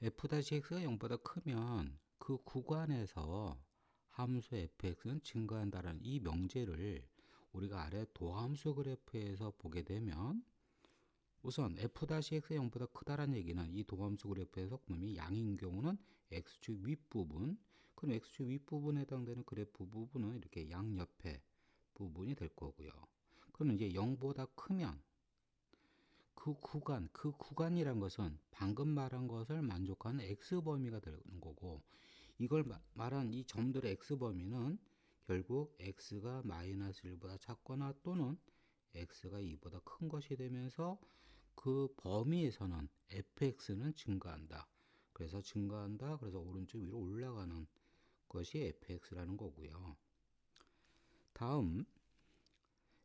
f-x가 0보다 크면 그 구간에서 함수 fx는 증가한다는 이 명제를 우리가 아래 도함수 그래프에서 보게 되면 우선 f-x가 0보다 크다는 얘기는 이 도함수 그래프에서 그놈이 양인 경우는 x축 윗부분, 그럼 x축 윗부분에 해당되는 그래프 부분은 이렇게 양옆에 부분이 될 거고요. 그러면 이제 0보다 크면 그 구간이란 것은 방금 말한 것을 만족하는 x범위가 되는 거고, 이걸 말한 이 점들의 x범위는 결국 x가 마이너스 1보다 작거나 또는 x가 2보다 큰 것이 되면서 그 범위에서는 fx는 증가한다. 그래서 증가한다. 그래서 오른쪽 위로 올라가는 것이 fx라는 거고요. 다음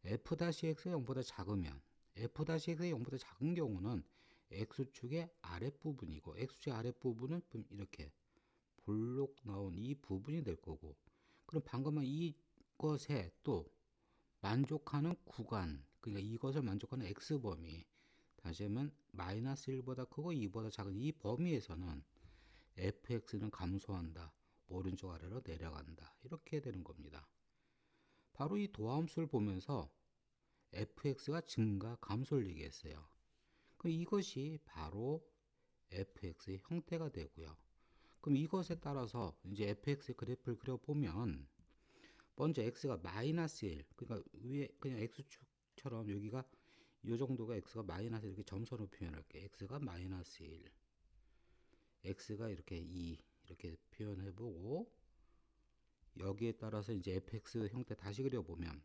f-x가 0보다 작으면 f-x가 0보다 작은 경우는 x축의 아랫부분이고 x축의 아랫부분은 이렇게 볼록 나온 이 부분이 될 거고, 그럼 방금 이것에 또 만족하는 구간, 그러니까 이것을 만족하는 x범위, 다시 하면 마이너스 1보다 크고 2보다 작은 이 범위에서는 fx는 감소한다. 오른쪽 아래로 내려간다. 이렇게 되는 겁니다. 바로 이 도함수를 보면서 fx가 증가, 감소를 얘기했어요. 그럼 이것이 바로 fx의 형태가 되고요. 그럼 이것에 따라서 이제 fx의 그래프를 그려보면 먼저 x가 마이너스 1, 그러니까 위에 그냥 x축처럼 여기가 이 정도가 x가 마이너스 이렇게 점선으로 표현할게요. x가 마이너스 1, x가 이렇게 2 이렇게 표현해보고, 여기에 따라서 이제 fx 형태 다시 그려보면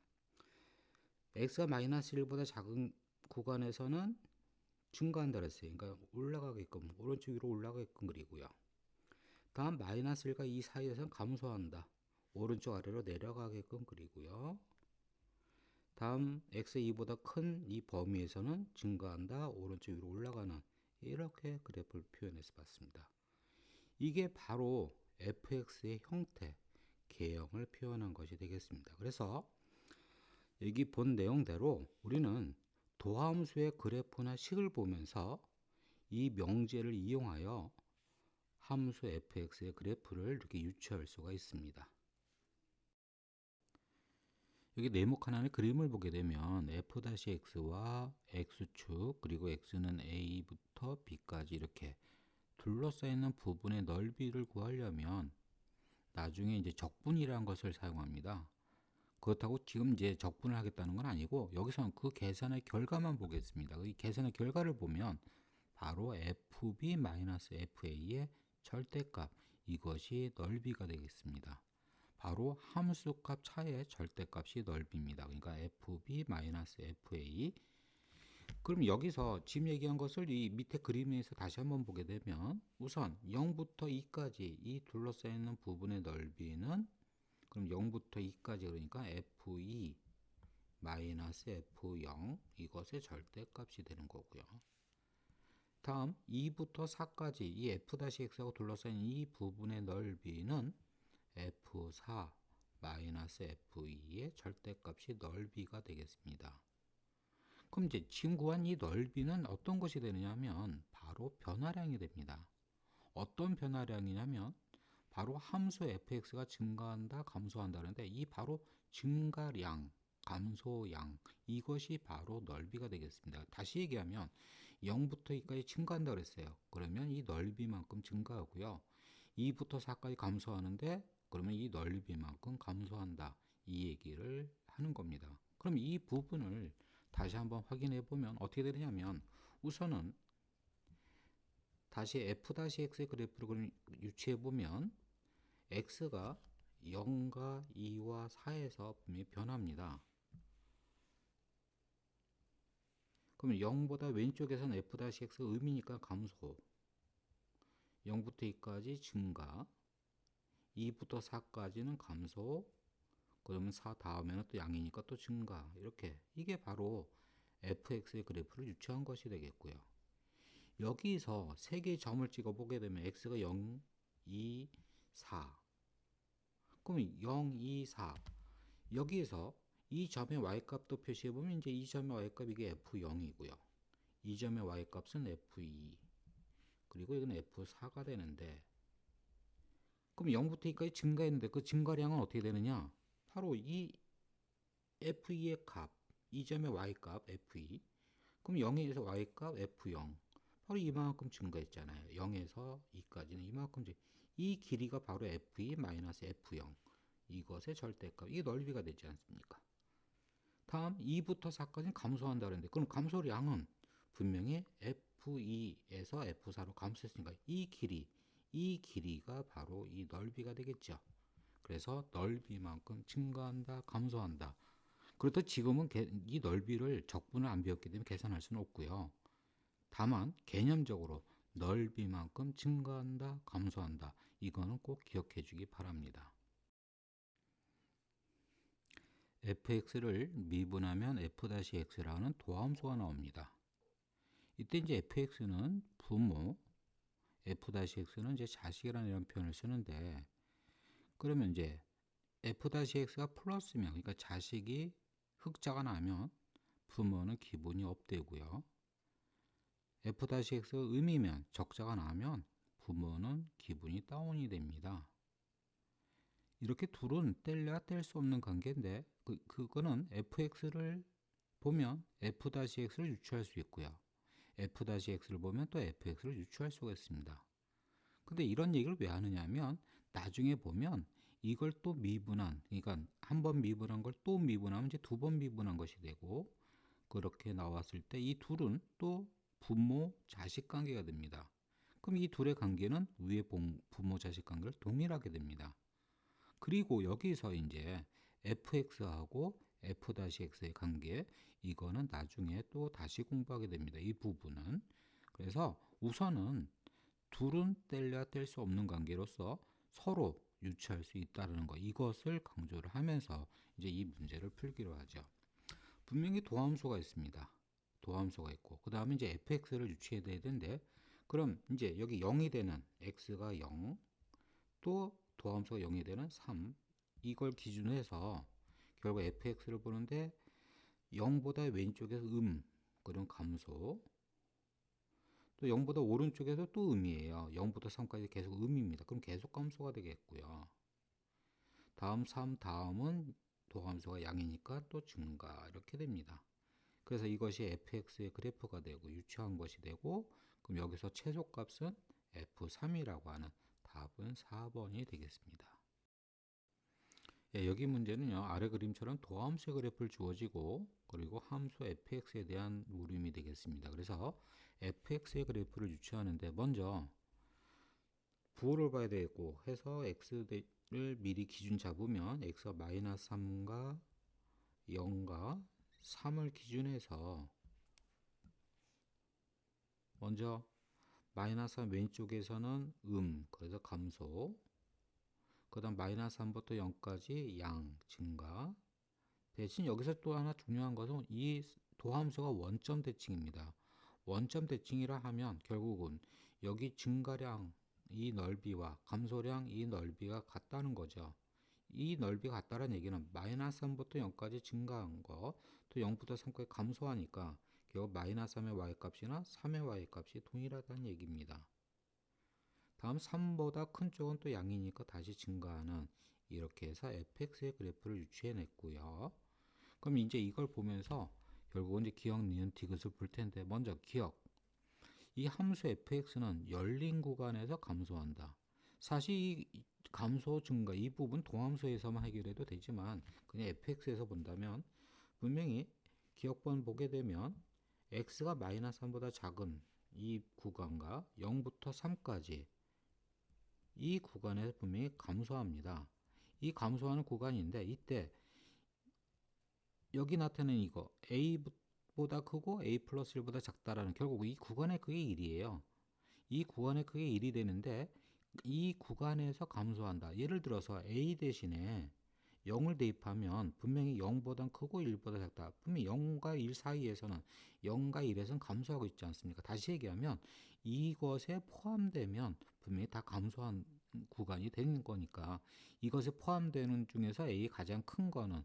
x가 마이너스 1보다 작은 구간에서는 증가한다 그랬어요. 그러니까 올라가게끔 오른쪽 위로 올라가게끔 그리고요. 다음 마이너스 1과 2 사이에서는 감소한다. 오른쪽 아래로 내려가게끔 그리고요. 다음 x2보다 큰 이 범위에서는 증가한다. 오른쪽 위로 올라가는, 이렇게 그래프를 표현해서 봤습니다. 이게 바로 fx의 형태, 개형을 표현한 것이 되겠습니다. 그래서 여기 본 내용대로 우리는 도함수의 그래프나 식을 보면서 이 명제를 이용하여 함수 fx의 그래프를 이렇게 유추할 수가 있습니다. 여기 네모 하나의 그림을 보게 되면 f-x와 x축, 그리고 x는 a부터 b까지 이렇게 둘러싸이는 부분의 넓이를 구하려면 나중에 이제 적분이라는 것을 사용합니다. 그렇다고 지금 이제 적분을 하겠다는 건 아니고, 여기서는 그 계산의 결과만 보겠습니다. 이 계산의 결과를 보면 바로 fb-fa의 절대값, 이것이 넓이가 되겠습니다. 바로 함수값 차의 절대값이 넓이입니다. 그러니까 fb-fa. 그럼 여기서 지금 얘기한 것을 이 밑에 그림에서 다시 한번 보게 되면 우선 0부터 2까지 이 둘러싸이는 부분의 넓이는, 그럼 0부터 2까지 그러니까 f2 마이너스 f0, 이것의 절대값이 되는 거고요. 다음 2부터 4까지 이 f-x하고 둘러싸인 이 부분의 넓이는 f4 마이너스 f2의 절대값이 넓이가 되겠습니다. 그럼 이제 지금 구한 이 넓이는 어떤 것이 되느냐 하면 바로 변화량이 됩니다. 어떤 변화량이냐면 바로 함수 fx가 증가한다, 감소한다는데 이 바로 증가량, 감소량, 이것이 바로 넓이가 되겠습니다. 다시 얘기하면 0부터 2까지 증가한다 그랬어요. 그러면 이 넓이만큼 증가하고요. 2부터 4까지 감소하는데 그러면 이 넓이만큼 감소한다. 이 얘기를 하는 겁니다. 그럼 이 부분을 다시 한번 확인해 보면 어떻게 되냐면 우선은 다시 f-x의 그래프를 유추해 보면 x가 0과 2와 4에서 분명히 변합니다. 그러면 0보다 왼쪽에서는 f-x가 의미니까 감소, 0부터 2까지 증가, 2부터 4까지는 감소, 그러면 4 다음에는 또 양이니까 또 증가, 이렇게 이게 바로 fx의 그래프를 유추한 것이 되겠고요. 여기서 세 개의 점을 찍어 보게 되면 x가 0, 2, 4, 그러면 0, 2, 4 여기에서 이 점의 y값도 표시해 보면 이제 이 점의 y값 이게 f0이고요. 이 점의 y값은 f2, 그리고 이건 F4가 되는데, 그럼 0부터 2까지 증가했는데 그 증가량은 어떻게 되느냐? 바로 이 F2의 값, 이 점의 Y값 F2, 그럼 0에서 Y값 F0, 바로 이만큼 증가했잖아요. 0에서 2까지는 이만큼 이 길이가 바로 F2 마이너스 F0, 이것의 절대값, 이 넓이가 되지 않습니까? 다음 2부터 4까지는 감소한다 그랬는데, 그럼 감소량은 분명히 F2에서 F4로 감소했으니까 이 길이가 바로 이 넓이가 되겠죠. 그래서 넓이만큼 증가한다, 감소한다. 그렇다 지금은 이 넓이를 적분을 안 배웠기 때문에 계산할 수는 없고요. 다만 개념적으로 넓이만큼 증가한다, 감소한다. 이거는 꼭 기억해 주기 바랍니다. fx를 미분하면 f-x라는 도함수가 나옵니다. 이때 이제 fx는 부모, f-x는 이제 자식이라는 이런 표현을 쓰는데, 그러면 이제 f-x가 플러스면, 그러니까 자식이 흑자가 나면 부모는 기분이 업되고요. f-x가 음이면, 적자가 나면 부모는 기분이 다운이 됩니다. 이렇게 둘은 뗄래야 뗄 수 없는 관계인데, 그거는 fx를 보면 f-x를 유추할 수 있고요. f-x를 보면 또 fx를 유추할 수가 있습니다. 근데 이런 얘기를 왜 하느냐 하면, 나중에 보면 이걸 또 미분한, 그러니까 한 번 미분한 걸 또 미분하면 이제 두 번 미분한 것이 되고, 그렇게 나왔을 때 이 둘은 또 부모 자식 관계가 됩니다. 그럼 이 둘의 관계는 위에 부모 자식 관계를 동일하게 됩니다. 그리고 여기서 이제 fx하고 f-x의 관계, 이거는 나중에 또 다시 공부하게 됩니다. 이 부분은. 그래서 우선은 둘은 뗄래야 뗄 수 없는 관계로서 서로 유추할 수 있다는 거, 이것을 강조를 하면서 이제 이 문제를 풀기로 하죠. 분명히 도함수가 있습니다. 도함수가 있고, 그 다음에 이제 fx를 유추해야 되는데, 그럼 이제 여기 0이 되는 x가 0, 또 도함수가 0이 되는 3, 이걸 기준으로 해서 결국 fx를 보는데 0보다 왼쪽에서 그런 감소, 또 0보다 오른쪽에서 또 음이에요. 0부터 3까지 계속 음입니다. 그럼 계속 감소가 되겠고요. 다음 3 다음은 도함수가 양이니까 또 증가, 이렇게 됩니다. 그래서 이것이 fx의 그래프가 되고 유추한 것이 되고, 그럼 여기서 최소값은 f3이라고 하는 답은 4번이 되겠습니다. 예, 여기 문제는요, 아래 그림처럼 도함수의 그래프를 주어지고, 그리고 함수 fx에 대한 물음이 되겠습니다. 그래서 fx의 그래프를 유추하는데 먼저 부호를 봐야 되겠고 해서 x를 미리 기준 잡으면 x가 마이너스 3과 0과 3을 기준해서 먼저 마이너스 3 왼쪽에서는 그래서 감소, 그 다음 마이너스 3부터 0까지 양, 증가. 대신 여기서 또 하나 중요한 것은 이 도함수가 원점 대칭입니다. 원점 대칭이라 하면 결국은 여기 증가량 이 넓이와 감소량 이 넓이가 같다는 거죠. 이 넓이가 같다는 얘기는 마이너스 3부터 0까지 증가한 거, 또 0부터 3까지 감소하니까 결국 마이너스 3의 y값이나 3의 y값이 동일하다는 얘기입니다. 다음 3보다 큰 쪽은 또 양이니까 다시 증가하는, 이렇게 해서 fx의 그래프를 유추해냈고요. 그럼 이제 이걸 보면서 결국은 이제 기억, 니은, 디귿을 볼 텐데, 먼저 기억. 이 함수 fx는 열린 구간에서 감소한다. 사실 이 감소 증가 이 부분 동함수에서만 해결해도 되지만, 그냥 fx에서 본다면 분명히 기억번 보게 되면 x가 마이너스 3보다 작은 이 구간과 0부터 3까지 이 구간에서 분명히 감소합니다. 이 감소하는 구간인데, 이때 여기 나타낸 이거 a보다 크고 a 플러스 1보다 작다라는, 결국 이 구간의 크기 1이에요. 이 구간의 크기 1이 되는데 이 구간에서 감소한다. 예를 들어서 a 대신에 0을 대입하면 분명히 0보다 크고 1보다 작다. 분명히 0과 1 사이에서는 0과 1에서는 감소하고 있지 않습니까? 다시 얘기하면 이것에 포함되면 분명히 다 감소한 구간이 되는 거니까, 이것에 포함되는 중에서 a 가장 큰 거는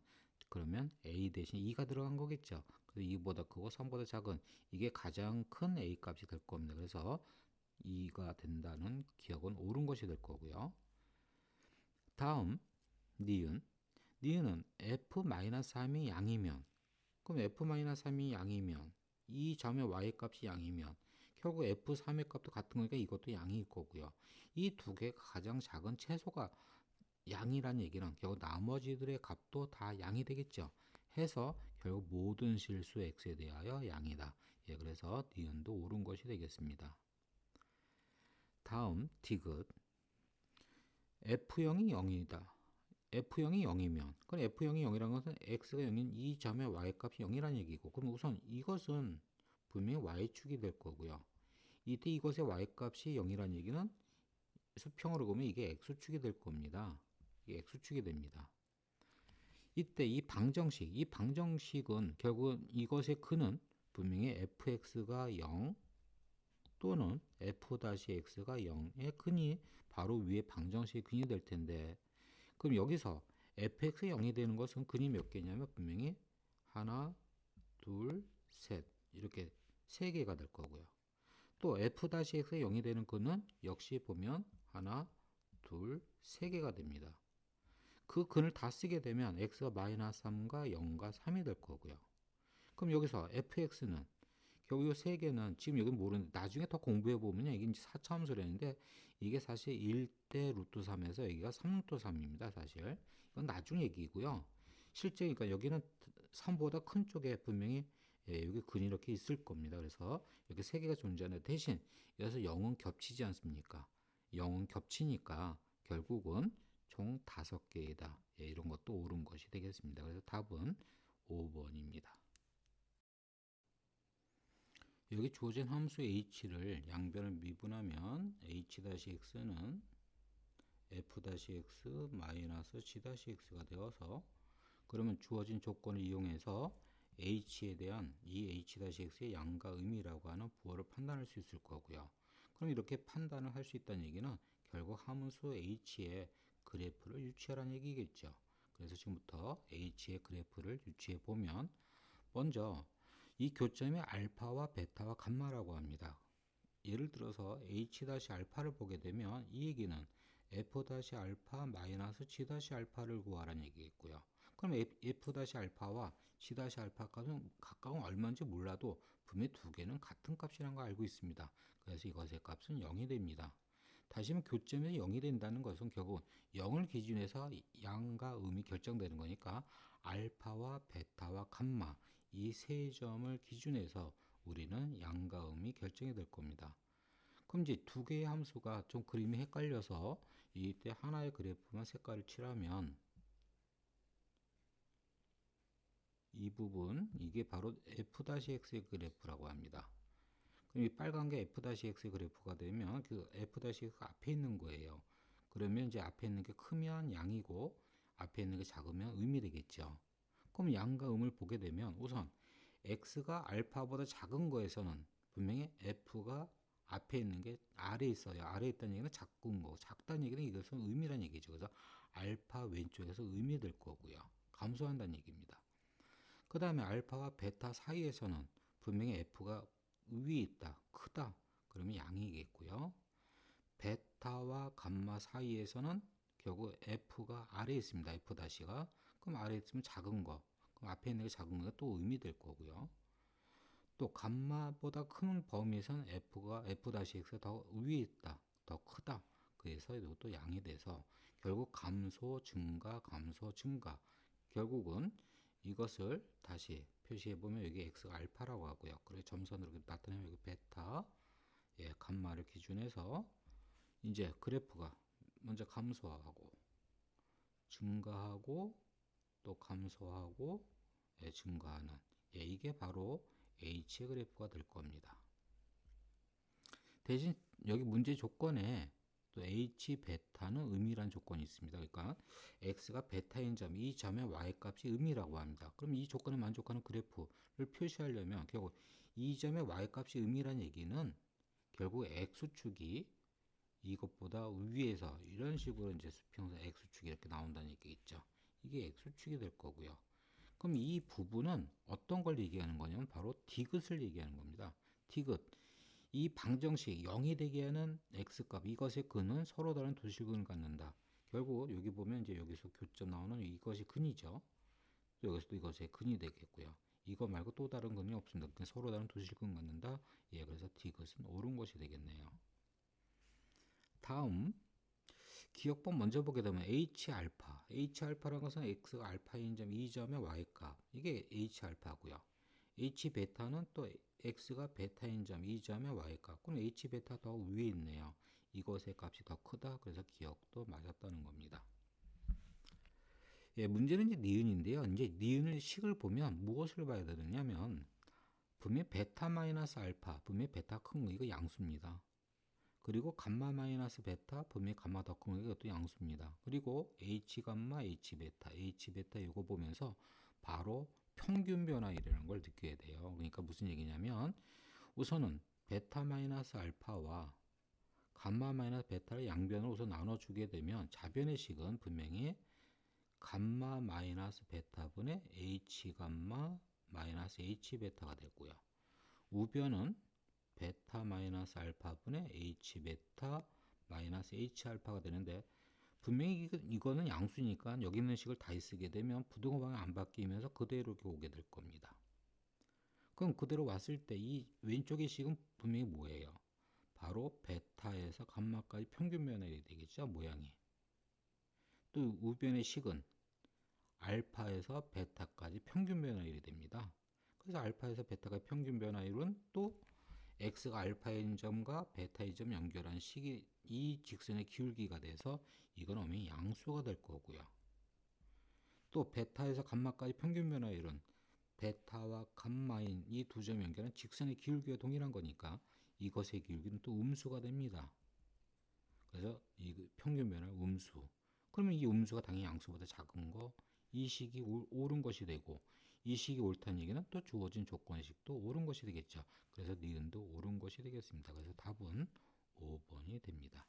그러면 a 대신 2가 들어간 거겠죠. 그래서 2보다 크고 3보다 작은 이게 가장 큰 a 값이 될 겁니다. 그래서 2가 된다는 기억은 옳은 것이 될 거고요. 다음 니은. 니은은 f-3이 양이면, 그럼 f-3이 양이면 이 점의 y값이 양이면 결국 f3의 값도 같은 거니까 이것도 양일 거고요. 이 두 개가 가장 작은 채소가 양이란 얘기는 결국 나머지들의 값도 다 양이 되겠죠. 해서 결국 모든 실수 x에 대하여 양이다. 예, 그래서 니은도 옳은 것이 되겠습니다. 다음 디귿. f0이 0이다. f0이 0이면, 그럼 f0이 0이라는 것은 x가 0인 이 점의 y값이 0이라는 얘기고, 그럼 우선 이것은 분명히 y축이 될 거고요. 이때 이것의 y값이 0이라는 얘기는 수평으로 보면 이게 x축이 될 겁니다. 이게 x축이 됩니다. 이때 이 방정식은 결국은 이것의 근은 분명히 fx가 0 또는 f-x가 0의 근이 바로 위에 방정식의 근이 될 텐데, 그럼 여기서 fx가 0이 되는 것은 근이 몇 개냐면 분명히 하나, 둘, 셋 이렇게 세 개가 될 거고요. 또 f-x가 0이 되는 근은 역시 보면 하나, 둘, 세 개가 됩니다. 그 근을 다 쓰게 되면 x가 -3과 0과 3이 될 거고요. 그럼 여기서 fx는 결국 이 세 개는 지금 여기 모르는데 나중에 더 공부해 보면 이게 이제 4차함수라는데 이게 사실 1대 루트 3에서 여기가 3루트 3입니다. 사실 이건 나중 얘기고요. 실제 그러니까 여기는 3보다 큰 쪽에 분명히 여기 근이 이렇게 있을 겁니다. 그래서 여기 세 개가 존재하는 대신 여기서 0은 겹치지 않습니까? 0은 겹치니까 결국은 총 5개이다. 이런 것도 옳은 것이 되겠습니다. 그래서 답은 5번입니다. 여기 주어진 함수 h를 양변을 미분하면 h-x는 f-x 마이너스 g-x가 되어서, 그러면 주어진 조건을 이용해서 h에 대한 이 h-x의 양과 의미라고 하는 부호를 판단할 수 있을 거고요. 그럼 이렇게 판단을 할 수 있다는 얘기는 결국 함수 h의 그래프를 유추하라는 얘기겠죠. 그래서 지금부터 h의 그래프를 유추해 보면, 먼저 이 교점이 알파와 베타와 감마라고 합니다. 예를 들어서 h-알파를 보게 되면 이 얘기는 f-알파 마이너스 g-알파를 구하라는 얘기겠고요. 그럼 f-알파와 g-알파 값은 각각은 얼마인지 몰라도 분명히 두 개는 같은 값이라는 걸 알고 있습니다. 그래서 이것의 값은 0이 됩니다. 다시 말하면 교점에서 0이 된다는 것은 결국 0을 기준해서 양과 음이 결정되는 거니까 알파와 베타와 감마 이 세 점을 기준해서 우리는 양과 음이 결정이 될 겁니다. 그럼 이제 두 개의 함수가 좀 그림이 헷갈려서 이때 하나의 그래프만 색깔을 칠하면 이 부분, 이게 바로 f-x의 그래프라고 합니다. 그럼 이 빨간 게 f-x의 그래프가 되면 그 f-x가 앞에 있는 거예요. 그러면 이제 앞에 있는 게 크면 양이고 앞에 있는 게 작으면 음이 되겠죠. 그럼 양과 음을 보게 되면 우선 x가 알파보다 작은 거에서는 분명히 f가 앞에 있는 게 아래에 있어요. 아래에 있다는 얘기는 작은 거고, 작다는 얘기는 이것은 음이라는 얘기죠. 그래서 알파 왼쪽에서 음이 될 거고요. 감소한다는 얘기입니다. 그 다음에 알파와 베타 사이에서는 분명히 f가 위에 있다, 크다, 그러면 양이겠고요. 베타와 감마 사이에서는 결국 f가 아래에 있습니다. f-가. 그럼 아래에 있으면 작은 거, 그럼 앞에 있는 게 작은 거가 또 음이 될 거고요. 또 감마보다 큰 범위에서는 f-x가 더 위에 있다, 더 크다. 그래서 이것도 양이 돼서 결국 감소, 증가, 감소, 증가. 결국은 이것을 다시 표시해 보면 여기 x가 알파라고 하고요. 그리고 점선으로 나타내면 여기 베타, 감마를 기준해서 이제 그래프가 먼저 감소하고 증가하고 또 감소하고 증가하는, 이게 바로 H의 그래프가 될 겁니다. 대신 여기 문제 조건에 또 H 베타는 음이라는 조건이 있습니다. 그러니까 X가 베타인 점, 이 점의 Y값이 음이라고 합니다. 그럼 이 조건에 만족하는 그래프를 표시하려면 결국 이 점의 Y값이 음이라는 얘기는 결국 X축이 이것보다 위에서 이런 식으로 이제 수평선 X축이 이렇게 나온다는 얘기겠죠. 이게 X축이 될 거고요. 그럼 이 부분은 어떤 걸 얘기하는 거냐면 바로 디귿을 얘기하는 겁니다. 디귿. 이 방정식 0이 되게 하는 x값 이것의 근은 서로 다른 두 실근을 갖는다. 결국 여기 보면 이제 여기서 교점 나오는 이것이 근이죠. 또 여기서도 이것의 근이 되겠고요. 이거 말고 또 다른 근이 없습니다. 그냥 서로 다른 두 실근 갖는다. 예, 그래서 D것은 옳은 것이 되겠네요. 다음 기억법 먼저 보게 되면 H알파. H알파라는 것은 X가 알파인 점 2점의 Y값. 이게 H알파고요. H베타는 또 X가 베타인 점 2점의 Y값. 그럼 H베타 더 위에 있네요. 이것의 값이 더 크다. 그래서 기억도 맞았다는 겁니다. 예, 문제는 이제 니은인데요. 이제 니은의 식을 보면 무엇을 봐야 되느냐면 분명히 베타 마이너스 알파, 분명히 베타 큰 거 이거 양수입니다. 그리고 감마 마이너스 베타, 분명히 감마 더 큰 거 이것도 양수입니다. 그리고 H 감마, H 베타 이거 보면서 바로 평균 변화이라는 걸 느껴야 돼요. 그러니까 무슨 얘기냐면 우선은 베타 마이너스 알파와 감마 마이너스 베타를 양변으로 우선 나눠주게 되면 자변의 식은 분명히 감마 마이너스 베타분의 H 감마 마이너스 H 베타가 되고요. 우변은 베타 마이너스 알파분의 H 베타 마이너스 H 알파가 되는데 분명히 이거는 양수니까 여기 있는 식을 다 쓰게 되면 부등호방이 안 바뀌면서 그대로 이렇게 오게 될 겁니다. 그럼 그대로 왔을 때 이 왼쪽의 식은 분명히 뭐예요? 바로 베타에서 감마까지 평균 변화율이 되겠죠, 모양이. 또 우변의 식은 알파에서 베타까지 평균 변화율이 됩니다. 그래서 알파에서 베타가 평균 변화율은 또 x가 알파인 점과 베타의 점 연결한 식이 이 직선의 기울기가 돼서 이건 어머니 양수가 될 거고요. 또 베타에서 감마까지 평균 변화율은 베타와 감마인 이 두 점 연결한 직선의 기울기와 동일한 거니까 이것의 기울기는 또 음수가 됩니다. 그래서 이 평균 변화율 음수. 그러면 이 음수가 당연히 양수보다 작은 거, 이 식이 옳은 것이 되고 이 식이 옳다는 얘기는 또 주어진 조건식도 옳은 것이 되겠죠. 그래서 니은도 옳은 것이 되겠습니다. 그래서 답은 5번이 됩니다.